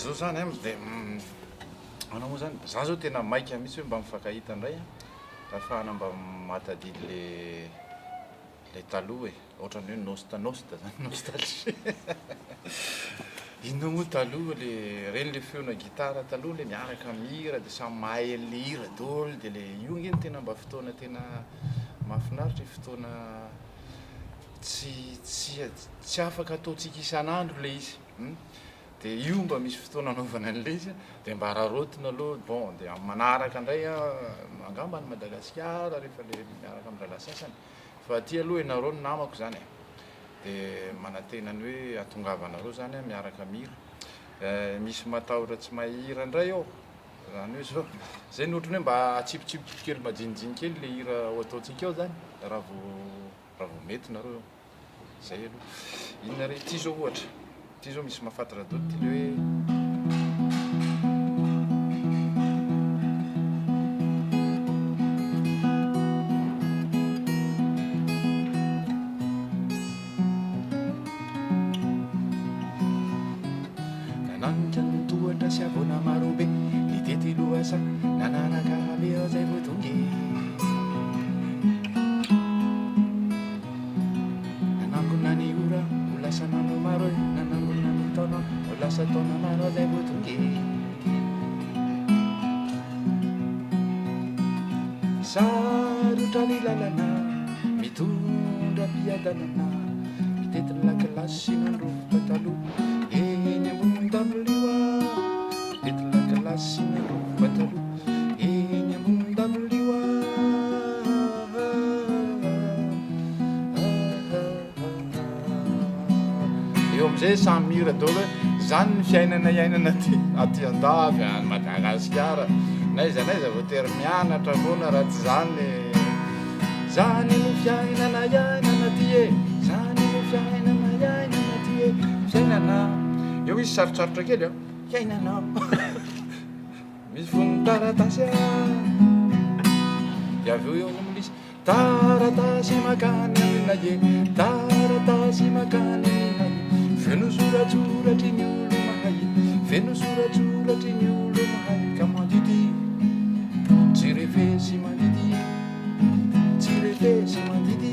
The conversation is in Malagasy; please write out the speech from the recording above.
zao zany dia anao moa zany za zao tena maika mihitsy hoe mba mifankahita indray a ahafahana mba matadily le taloha e ohatrany hoe nostanosta zany nostalgie inona moa taloha le reny le feona gitara taloha le miaraka mihira dia samy mahay le hira daholo dia le io ngeny tena mba fotoana tena mahafinaritra fotoana tsy afaka ataontsika isan'andro le izy dia io mba misy fotoana anaovana an'le izy dia mba rarotina aloha bon dia manaraka indray a angamba ny Madagasikara rehefa le miaraka amin'ny lala sasany fa aty aloha ianareo ny namako zany e dia manantenany hoe atongavanareo zany a miaraka mihira misy matahotra tsy mahihira indray ao zany hoe zao zay ny ohatrany hoe mba atsipotsipotsy kely majinijiny kely le hira ho ataontsika eo zany raha vao mety nareo zay aloha inona re ty zao ohatra ty zao misy mahafantatra doty ty le hoe nananitra ny tohatra sy avona marobe ny tety lohasa nananaka be ao zay voatonge nanangona ny ora ho lasa nano maro e nanangona ny taona ho lasa taona maro ao zay voatonge sarotra ny lalana mitondra mpiadanana mitety ny lakilasy sy nandrovo pataloha eny ambony dabilioa mitety ny lakilasy sy nandrovo pataloha eny ambony dabilioa eo amizay samy mihira daholo hoe zany ny fiainana iainana aty andafy any Madagasikara naiza voatery mianatra foana raha tsy zany zany no fiainana iainana ty e zany no fiainana iainana ty e fiainana eo izy sarosarotra kely ao fiainana misy voniny taratasy a dia avy eo eo amin'izy taratasy makany amina e taratasy makany amina e feno soratsoratry ny olo mahay feno soratsoratry ny olo mahay ka mandidy tsy refesy mandidy tsy refesy mandidy